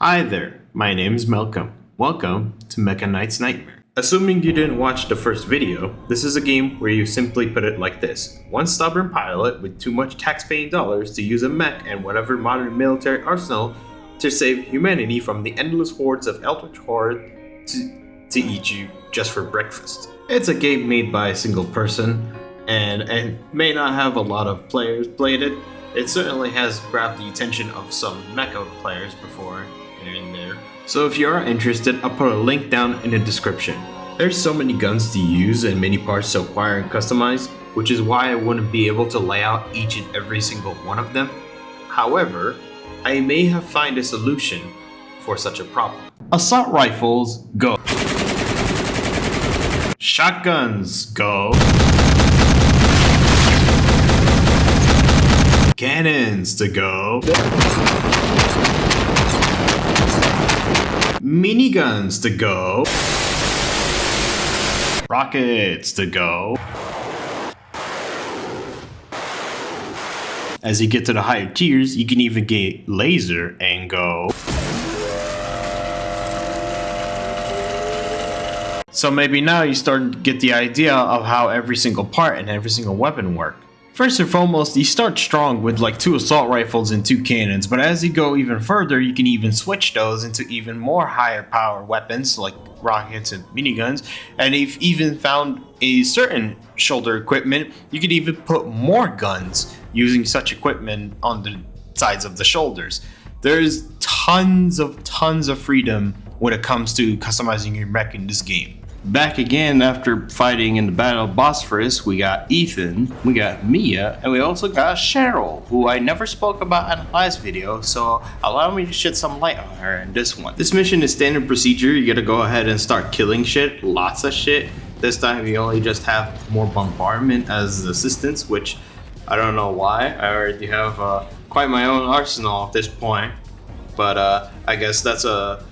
Hi there, my name is Malcolm. Welcome to Mecha Knight's Nightmare. Assuming you didn't watch the first video, this is a game where you simply put it like this. One stubborn pilot with too much tax-paying dollars to use a mech and whatever modern military arsenal to save humanity from the endless hordes of Eldritch Horde to eat you just for breakfast. It's a game made by a single person and may not have a lot of players played it. It certainly has grabbed the attention of some Mecha players before and there. So if you are interested, I'll put a link down in the description. There's so many guns to use and many parts to acquire and customize, which is why I wouldn't be able to lay out each and every single one of them. However, I may have found a solution for such a problem. Assault rifles, go. Shotguns, go. Cannons to go. Miniguns to go. Rockets to go. As you get to the higher tiers, you can even get laser and go. So maybe now you start to get the idea of how every single part and every single weapon work. First and foremost, you start strong with like 2 assault rifles and 2 cannons, but as you go even further, you can even switch those into even more higher power weapons like rockets and miniguns, and if even found a certain shoulder equipment, you could even put more guns using such equipment on the sides of the shoulders. There's tons of freedom when it comes to customizing your mech in this game. Back again after fighting in the Battle of Bosphorus, we got Ethan, we got Mia, and we also got Cheryl, who I never spoke about in the last video, so allow me to shed some light on her in this one. This mission is standard procedure. You gotta go ahead and start killing shit, lots of shit. This time you only just have more bombardment as assistance, which I don't know why. I already have quite my own arsenal at this point, but I guess that's a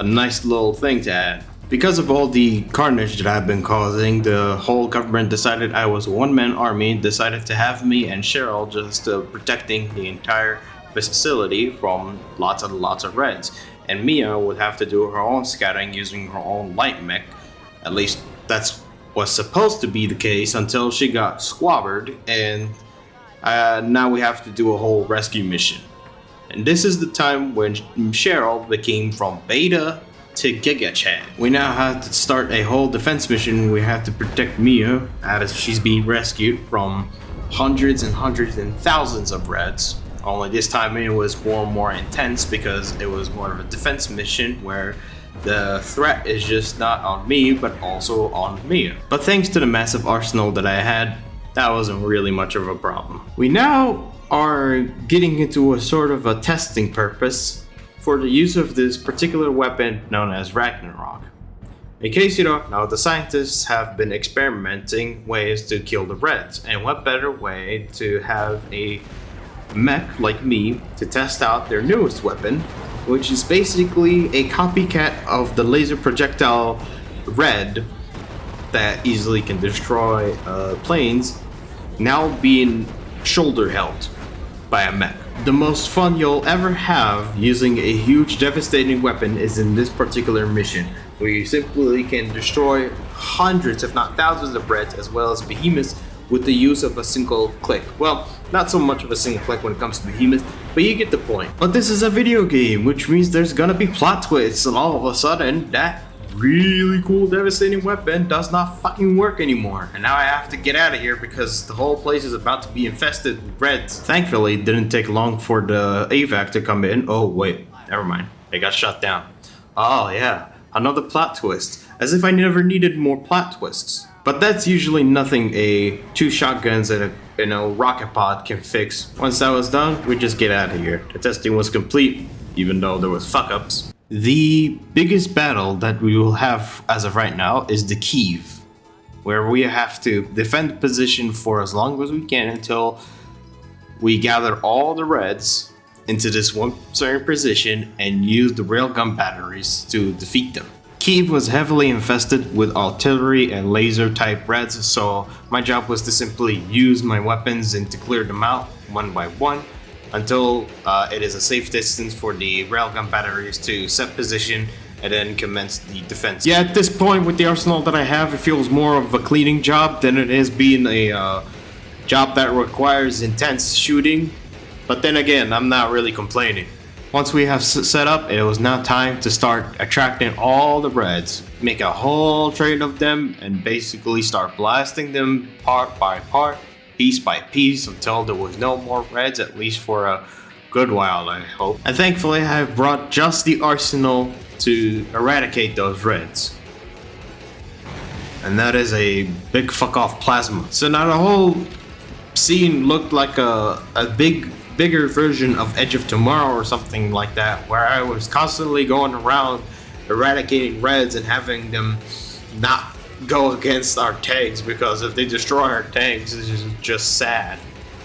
nice little thing to add. Because of all the carnage that I've been causing, the whole government decided I was a one-man army, decided to have me and Cheryl just protecting the entire facility from lots of reds. And Mia would have to do her own scouting using her own light mech. At least that's was supposed to be the case until she got squabbered, and now we have to do a whole rescue mission. And this is the time when Cheryl became from beta to Giga Chat. We now have to start a whole defense mission. We have to protect Mia as she's being rescued from hundreds and thousands of reds. Only this time it was more intense because it was more of a defense mission where the threat is just not on me but also on Mia. But thanks to the massive arsenal that I had, that wasn't really much of a problem. We now are getting into a sort of a testing purpose for the use of this particular weapon known as Ragnarok. In case you don't know, the scientists have been experimenting ways to kill the Reds, and what better way to have a mech like me to test out their newest weapon, which is basically a copycat of the laser projectile Red that easily can destroy planes, now being shoulder held by a mech. The most fun you'll ever have using a huge devastating weapon is in this particular mission, where you simply can destroy hundreds if not thousands of Reds as well as behemoths with the use of a single click. Well, not so much of a single click when it comes to behemoths, but you get the point. But this is a video game, which means there's gonna be plot twists, and all of a sudden that really cool devastating weapon does not fucking work anymore, and now I have to get out of here because the whole place is about to be infested with Reds. Thankfully it didn't take long for the AVAC to come in. Oh wait, never mind, it got shut down. Oh yeah, another plot twist, as if I never needed more plot twists. But that's usually nothing a 2 shotguns and a rocket pod can fix. Once that was done, we just get out of here. The testing was complete, even though there was fuck ups. The biggest battle that we will have as of right now is the Kiev, where we have to defend the position for as long as we can until we gather all the Reds into this one certain position and use the railgun batteries to defeat them. Kiev was heavily infested with artillery and laser type Reds, so my job was to simply use my weapons and to clear them out one by one until it is a safe distance for the railgun batteries to set position and then commence the defense. Yeah, at this point with the arsenal that I have, it feels more of a cleaning job than it is being a job that requires intense shooting. But then again, I'm not really complaining. Once we have set up, it was now time to start attracting all the reds, make a whole train of them, and basically start blasting them part by part, piece by piece, until there was no more reds, at least for a good while, I hope. And thankfully, I have brought just the arsenal to eradicate those reds. And that is a big fuck off plasma. So now the whole scene looked like a bigger version of Edge of Tomorrow or something like that, where I was constantly going around eradicating reds and having them not go against our tanks, because if they destroy our tanks, it's just sad.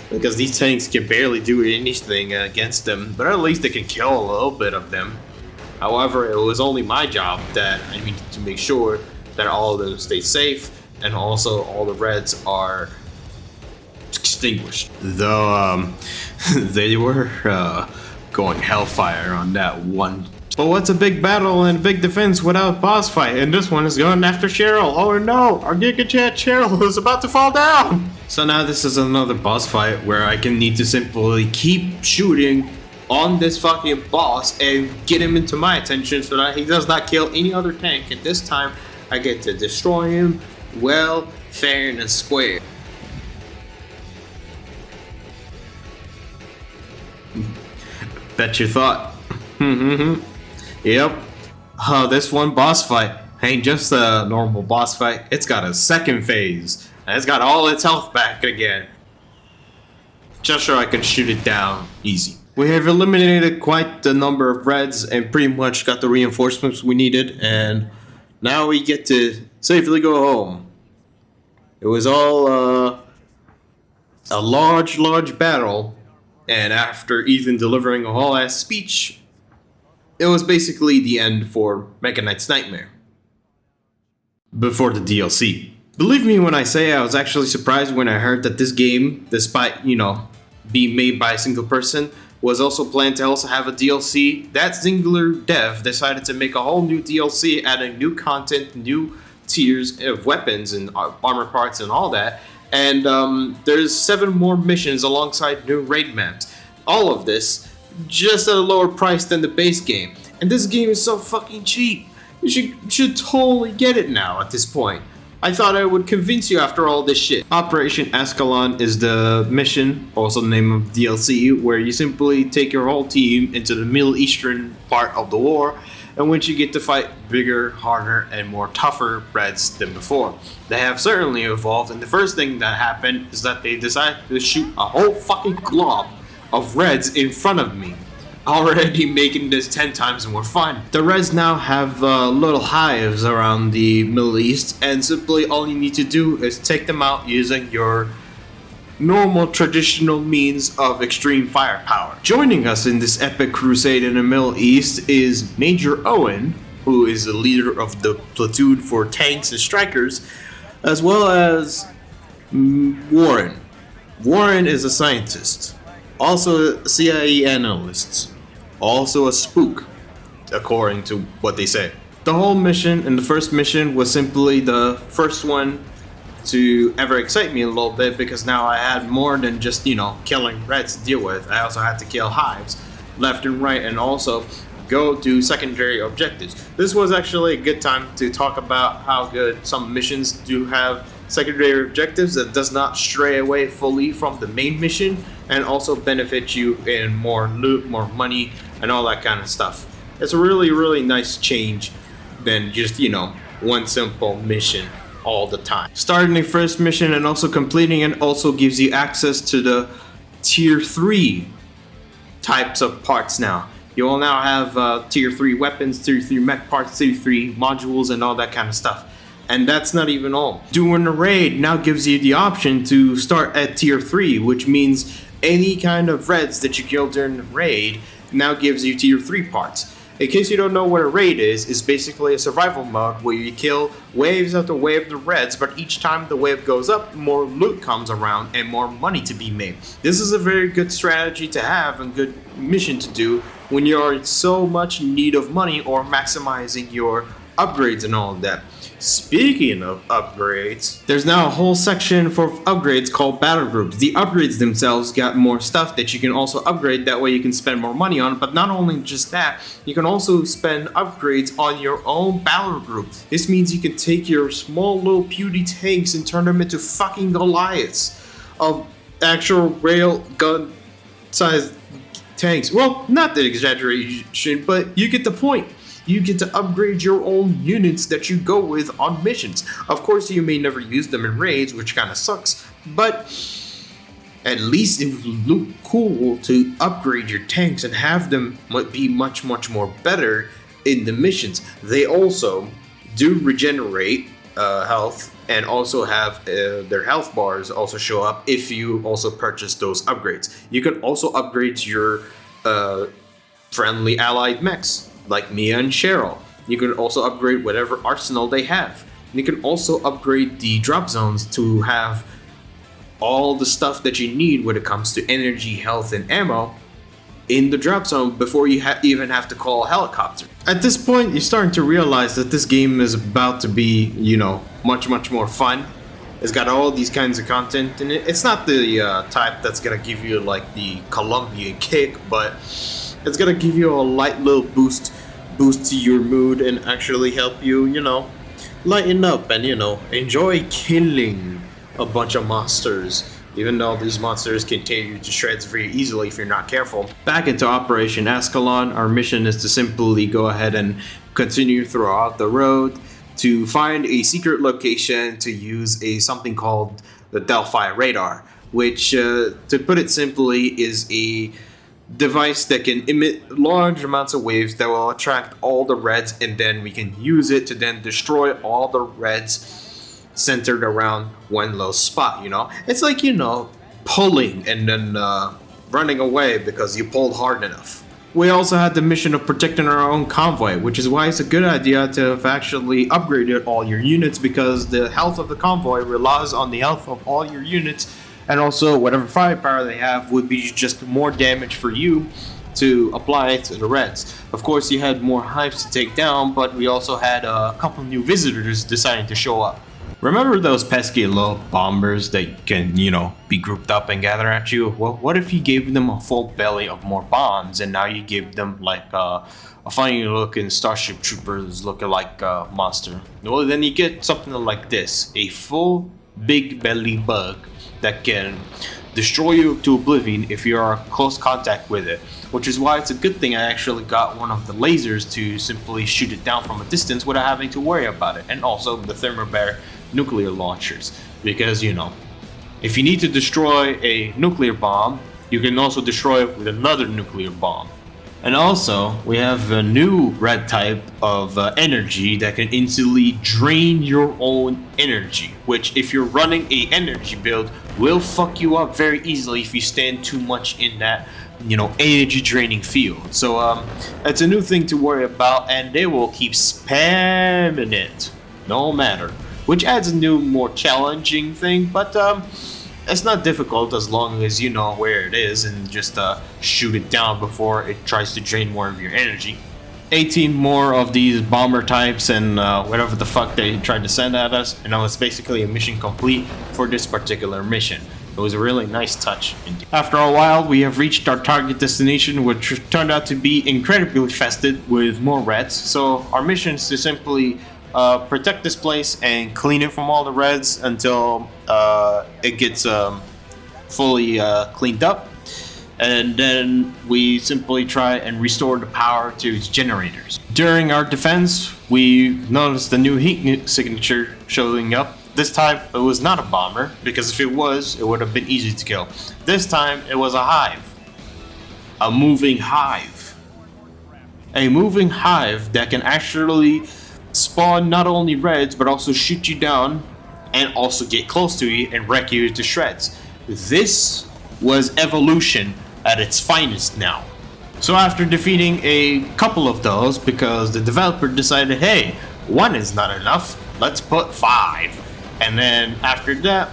Because these tanks can barely do anything against them, but at least they can kill a little bit of them. However, it was only my job that I needed to make sure that all of them stay safe, and also all the reds are extinguished. Though they were going hellfire on that one. But what's a big battle and a big defense without boss fight? And this one is going after Cheryl. Oh no, our Giga Chat Cheryl is about to fall down. So now this is another boss fight where I can need to simply keep shooting on this fucking boss and get him into my attention so that he does not kill any other tank. And this time I get to destroy him well, fair, and square. Bet you thought. Yep. This one boss fight ain't just a normal boss fight. It's got a second phase. And it's got all its health back again. Just so I can shoot it down easy. We have eliminated quite the number of reds and pretty much got the reinforcements we needed. And now we get to safely go home. It was all a large battle. And after Ethan delivering a whole ass speech, it was basically the end for Mega Knight's Nightmare. Before the DLC. Believe me when I say I was actually surprised when I heard that this game, despite, being made by a single person, was also planned to also have a DLC. That singular dev decided to make a whole new DLC, adding new content, new tiers of weapons and armor parts and all that. And there's 7 more missions alongside new raid maps. All of this just at a lower price than the base game. And this game is so fucking cheap. You should totally get it now at this point. I thought I would convince you after all this shit. Operation Ascalon is the mission, also the name of DLC, where you simply take your whole team into the Middle Eastern part of the war, in which you get to fight bigger, harder, and more tougher reds than before. They have certainly evolved, and the first thing that happened is that they decided to shoot a whole fucking glob of reds in front of me, already making this 10 times more fun. The reds now have little hives around the Middle East, and simply all you need to do is take them out using your normal traditional means of extreme firepower. Joining us in this epic crusade in the Middle East is Major Owen, who is the leader of the platoon for tanks and strikers, as well as Warren. Warren is a scientist, also a CIA analyst, also a spook, according to what they say. The whole mission and the first mission was simply the first one to ever excite me a little bit, because now I had more than just, killing reds to deal with. I also had to kill hives left and right, and also go do secondary objectives. This was actually a good time to talk about how good some missions do have secondary objectives that does not stray away fully from the main mission, and also benefit you in more loot, more money, and all that kind of stuff. It's a really, really nice change than just, one simple mission all the time. Starting the first mission and also completing it also gives you access to the tier 3 types of parts now. You will now have tier 3 weapons, tier 3 mech parts, tier 3 modules, and all that kind of stuff. And that's not even all. Doing a raid now gives you the option to start at tier 3, which means any kind of reds that you kill during the raid now gives you tier 3 parts. In case you don't know what a raid is, it's basically a survival mode where you kill waves after wave of reds, but each time the wave goes up, more loot comes around and more money to be made. This is a very good strategy to have and good mission to do when you're in so much need of money or maximizing your upgrades and all of that. Speaking of upgrades, there's now a whole section for upgrades called battle groups. The upgrades themselves got more stuff that you can also upgrade, that way you can spend more money on, but not only just that, you can also spend upgrades on your own battle group. This means you can take your small little puny tanks and turn them into fucking Goliaths of actual rail gun sized tanks. Well, not the exaggeration, but you get the point. You get to upgrade your own units that you go with on missions. Of course, you may never use them in raids, which kind of sucks, but at least it would look cool to upgrade your tanks and have them be much more better in the missions. They also do regenerate health and also have their health bars also show up if you also purchase those upgrades. You can also upgrade your friendly allied mechs, like Mia and Cheryl. You can also upgrade whatever arsenal they have. You can also upgrade the drop zones to have all the stuff that you need when it comes to energy, health, and ammo in the drop zone before you even have to call a helicopter. At this point, you're starting to realize that this game is about to be, much more fun. It's got all these kinds of content in it. It's not the type that's gonna give you like the Colombian kick, but it's gonna give you a light little boost to your mood and actually help you, lighten up and, enjoy killing a bunch of monsters. Even though these monsters can tear you to shreds very easily if you're not careful. Back into Operation Ascalon, our mission is to simply go ahead and continue throughout the road to find a secret location to use something called the Delphi radar, which, to put it simply, is a device that can emit large amounts of waves that will attract all the reds, and then we can use it to then destroy all the reds centered around one little spot. It's like, pulling and then running away because you pulled hard enough. We also had the mission of protecting our own convoy, which is why it's a good idea to have actually upgraded all your units, because the health of the convoy relies on the health of all your units. And also, whatever firepower they have would be just more damage for you to apply to the reds. Of course, you had more hives to take down, but we also had a couple new visitors deciding to show up. Remember those pesky little bombers that can, be grouped up and gather at you? Well, what if you gave them a full belly of more bombs, and now you give them like a funny looking Starship Troopers looking like monster? Well, then you get something like this, a full big belly bug that can destroy you to oblivion if you are in close contact with it, which is why it's a good thing I actually got one of the lasers to simply shoot it down from a distance without having to worry about it, and also the thermobaric nuclear launchers, because if you need to destroy a nuclear bomb, you can also destroy it with another nuclear bomb. And also, we have a new red type of energy that can instantly drain your own energy, which if you're running a energy build will fuck you up very easily if you stand too much in that, energy draining field. So it's a new thing to worry about, and they will keep spamming it no matter, which adds a new, more challenging thing, but it's not difficult as long as you know where it is and just shoot it down before it tries to drain more of your energy. 18 more of these bomber types and whatever the fuck they tried to send at us, and it's basically a mission complete for this particular mission. It was a really nice touch indeed. After a while, we have reached our target destination, which turned out to be incredibly infested with more reds. So our mission is to simply protect this place and clean it from all the reds until it gets fully cleaned up, and then we simply try and restore the power to its generators. During our defense, we noticed a new heat signature showing up. This time it was not a bomber, because if it was, it would have been easy to kill. This time it was a hive. A moving hive. A moving hive that can actually spawn not only reds but also shoot you down and also get close to you and wreck you to shreds. This was evolution at its finest now. So after defeating a couple of those, because the developer decided, hey, one is not enough, let's put 5. And then after that,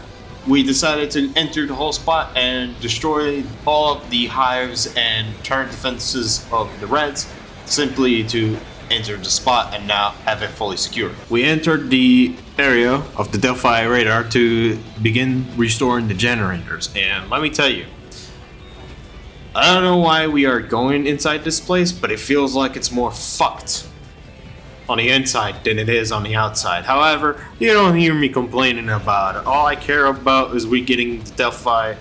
we decided to enter the whole spot and destroy all of the hives and turret defenses of the Reds, simply to enter the spot and now have it fully secured. We entered the area of the Delphi radar to begin restoring the generators, and let me tell you, I don't know why we are going inside this place, but it feels like it's more fucked on the inside than it is on the outside. However, you don't hear me complaining about it. All I care about is we getting the Delphi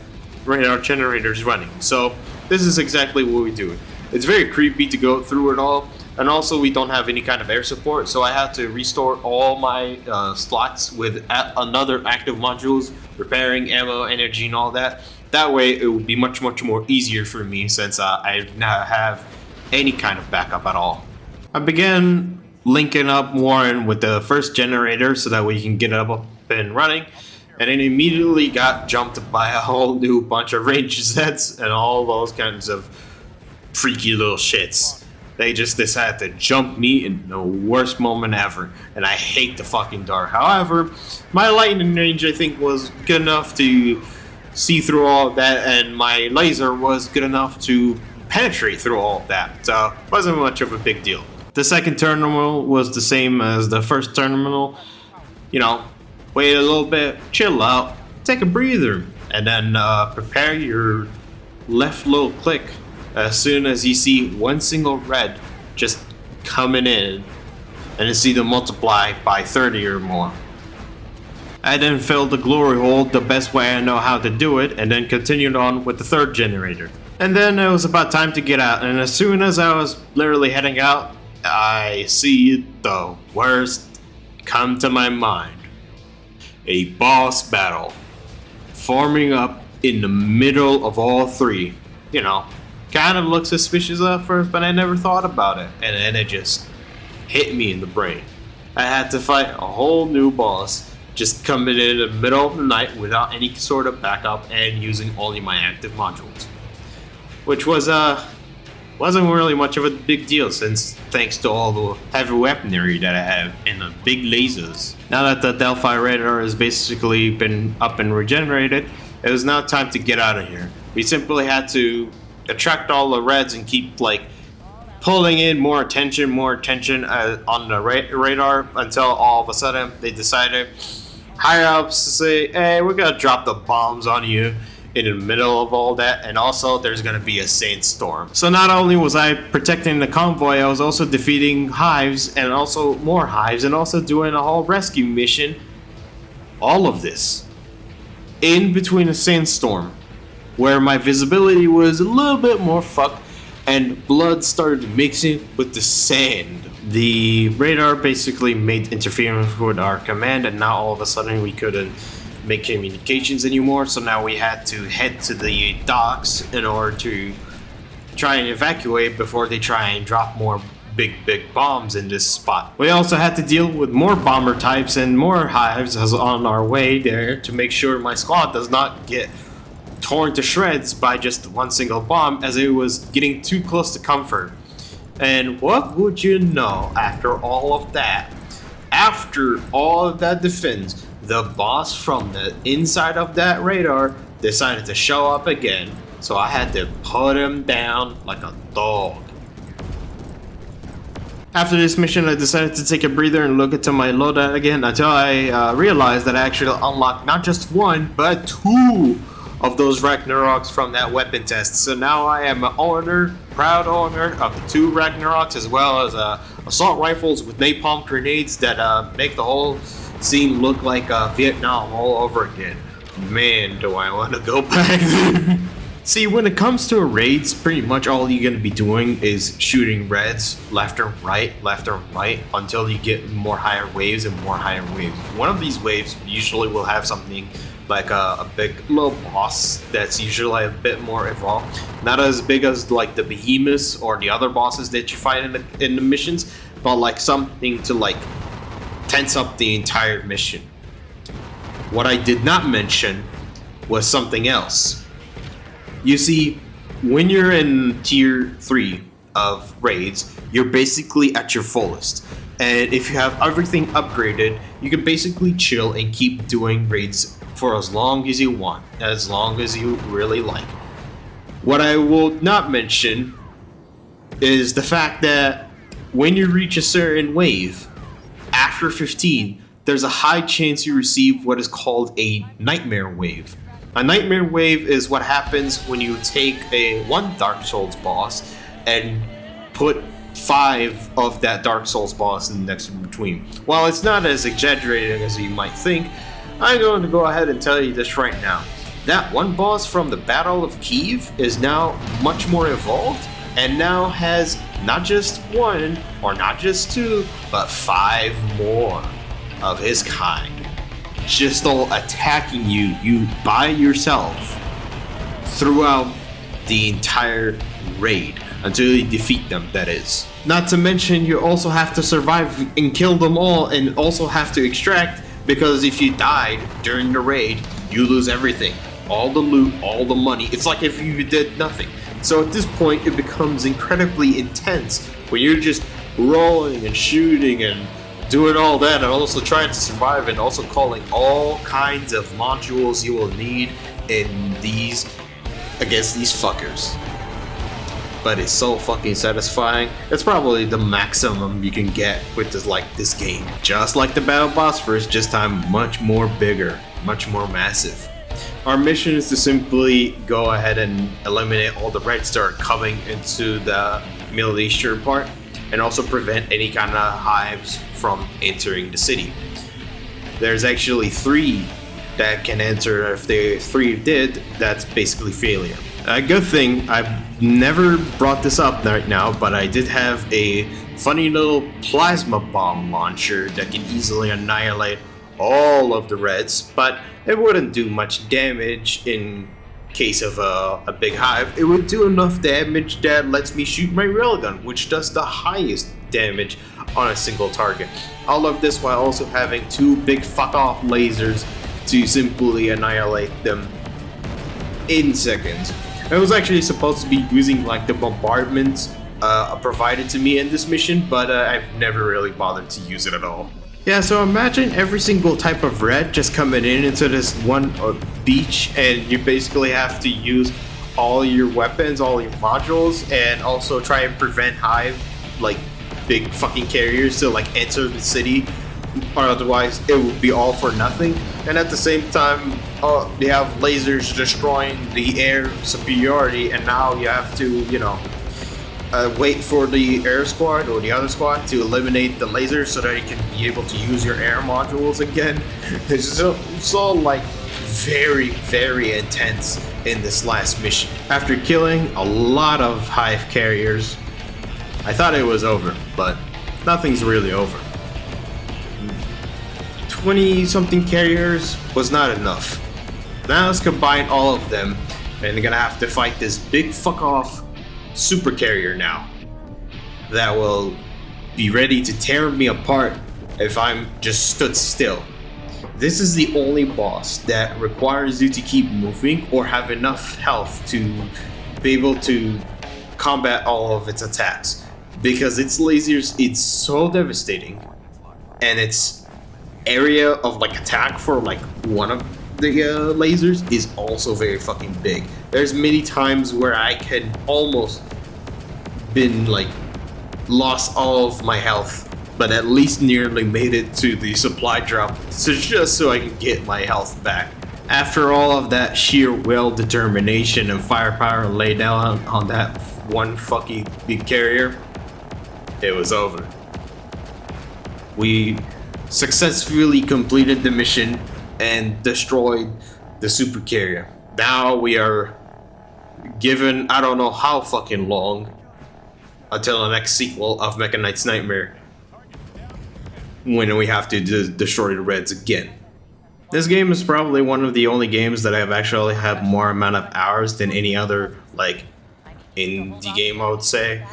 radar generators running. So this is exactly what we do. It's very creepy to go through it all, and also we don't have any kind of air support, so I have to restore all my slots with another active modules, repairing ammo, energy, and all that. That way it would be much more easier for me, since I now have any kind of backup at all. I began linking up Warren with the first generator so that we can get it up and running, and then immediately got jumped by a whole new bunch of range sets and all those kinds of freaky little shits. They just decided to jump me in the worst moment ever, and I hate the fucking dark. However, my lightning range I think was good enough to see through all of that, and my laser was good enough to penetrate through all of that, so it wasn't much of a big deal. The second terminal was the same as the first terminal. You know, wait a little bit, chill out, take a breather, and then prepare your left little click as soon as you see one single red just coming in, and you see them multiply by 30 or more. I then filled the glory hole the best way I know how to do it, and then continued on with the third generator. And then it was about time to get out, and as soon as I was literally heading out, I see the worst come to my mind. A boss battle forming up in the middle of all three. You know, kind of looked suspicious at first, but I never thought about it, and then it just hit me in the brain. I had to fight a whole new boss, just coming in the middle of the night without any sort of backup and using only my active modules, which was wasn't really much of a big deal, since thanks to all the heavy weaponry that I have and the big lasers. Now that the Delphi radar has basically been up and regenerated, it was now time to get out of here. We simply had to attract all the Reds and keep like pulling in more attention on the radar, until all of a sudden they decided, higher ups, to say, hey, we're gonna drop the bombs on you in the middle of all that, and also there's gonna be a sandstorm. So not only was I protecting the convoy, I was also defeating hives, and also more hives, and also doing a whole rescue mission. All of this in between a sandstorm, where my visibility was a little bit more fucked, and blood started mixing with the sand. The radar basically made interference with our command, and now all of a sudden we couldn't make communications anymore, so now we had to head to the docks in order to try and evacuate before they try and drop more big bombs in this spot. We also had to deal with more bomber types and more hives as on our way there to make sure my squad does not get torn to shreds by just one single bomb, as it was getting too close to comfort. And what would you know, after all of that, after all of that defense, the boss from the inside of that radar decided to show up again, so I had to put him down like a dog. After this mission, I decided to take a breather and look into my loadout again, until I realized that I actually unlocked not just one, but 2 of those Ragnaroks from that weapon test. So now I am an proud owner of the 2 Ragnaroks, as well as assault rifles with napalm grenades that make the whole scene look like Vietnam all over again. Man, do I want to go back there. See, when it comes to raids, pretty much all you're going to be doing is shooting Reds left and right, until you get more higher waves and more higher waves. One of these waves usually will have something like a big little boss that's usually a bit more evolved. Not as big as like the behemoths or the other bosses that you fight in the missions, but like something to like tense up the entire mission. What I did not mention was something else. You see, when you're in tier 3 of raids, you're basically at your fullest. And if you have everything upgraded, you can basically chill and keep doing raids for as long as you want, as long as you really like. What I will not mention is the fact that when you reach a certain wave, after 15, there's a high chance you receive what is called a nightmare wave. A nightmare wave is what happens when you take one Dark Souls boss and put 5 of that Dark Souls boss in the next in between. While it's not as exaggerated as you might think, I'm going to go ahead and tell you this right now. That one boss from the Battle of Kiev is now much more evolved and now has not just 1 or not just 2, but 5 more of his kind. Just all attacking you by yourself throughout the entire raid until you defeat them, that is. Not to mention, you also have to survive and kill them all, and also have to extract, because if you died during the raid, you lose everything. All the loot, all the money. It's like if you did nothing. So at this point, it becomes incredibly intense when you're just rolling and shooting and doing all that, and also trying to survive, and also calling all kinds of modules you will need in these against these fuckers. But it's so fucking satisfying. It's probably the maximum you can get with this game. Just like the Battle of Bosphorus, just time much more bigger, much more massive. Our mission is to simply go ahead and eliminate all the reds that are coming into the Middle Eastern part, and also prevent any kind of hives from entering the city. There's actually 3 that can enter. If the 3 did, that's basically failure. A good thing, I've never brought this up right now, but I did have a funny little plasma bomb launcher that can easily annihilate all of the reds, but it wouldn't do much damage in case of a big hive. It would do enough damage that lets me shoot my railgun, which does the highest damage on a single target. All of this while also having 2 big fuck off lasers to simply annihilate them in seconds. I was actually supposed to be using like the bombardments provided to me in this mission, but I've never really bothered to use it at all. Yeah, so imagine every single type of red just coming into this one beach, and you basically have to use all your weapons, all your modules, and also try and prevent hive, like big fucking carriers to like enter the city, or otherwise it would be all for nothing. And at the same time, you have lasers destroying the air superiority, and now you have to, wait for the air squad or the other squad to eliminate the lasers so that you can be able to use your air modules again. It's all like very, very intense in this last mission. After killing a lot of hive carriers, I thought it was over, but nothing's really over. 20 something carriers was not enough. Now let's combine all of them, and they're gonna have to fight this big fuck off super carrier now that will be ready to tear me apart if I'm just stood still. This is the only boss that requires you to keep moving or have enough health to be able to combat all of its attacks, because its lasers, it's so devastating, and its area of like attack for like one of the lasers is also very fucking big. There's many times where I can almost been like lost all of my health, but at least nearly made it to the supply drop, so just so I can get my health back. After all of that sheer will, determination, and firepower laid down on that one fucking big carrier, it was over. We successfully completed the mission and destroyed the super carrier. Now we are given, I don't know how fucking long, until the next sequel of Mecha Knight's Nightmare, when we have to destroy the Reds again. This game is probably one of the only games that I've actually had more amount of hours than any other, like, indie game, I would say,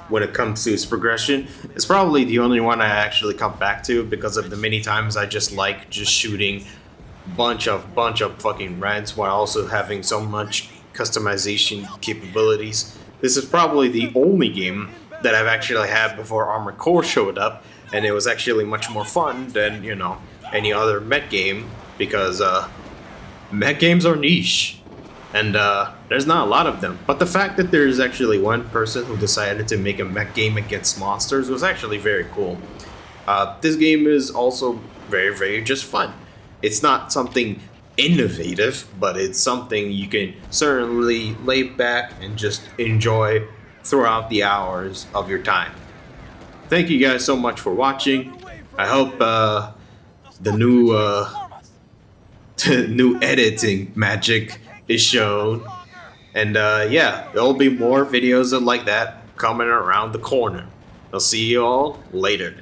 when it comes to its progression. It's probably the only one I actually come back to because of the many times I just like just shooting bunch of fucking Reds while also having so much customization capabilities. This is probably the only game that I've actually had before Armored Core showed up, and it was actually much more fun than, you know, any other mech game, because mech games are niche, and there's not a lot of them. But the fact that there's actually one person who decided to make a mech game against monsters was actually very cool. This game is also very, very just fun. It's not something innovative, but it's something you can certainly lay back and just enjoy throughout the hours of your time. Thank you guys so much for watching. I hope the new new editing magic is shown, and yeah, there'll be more videos like that coming around the corner. I'll see you all later.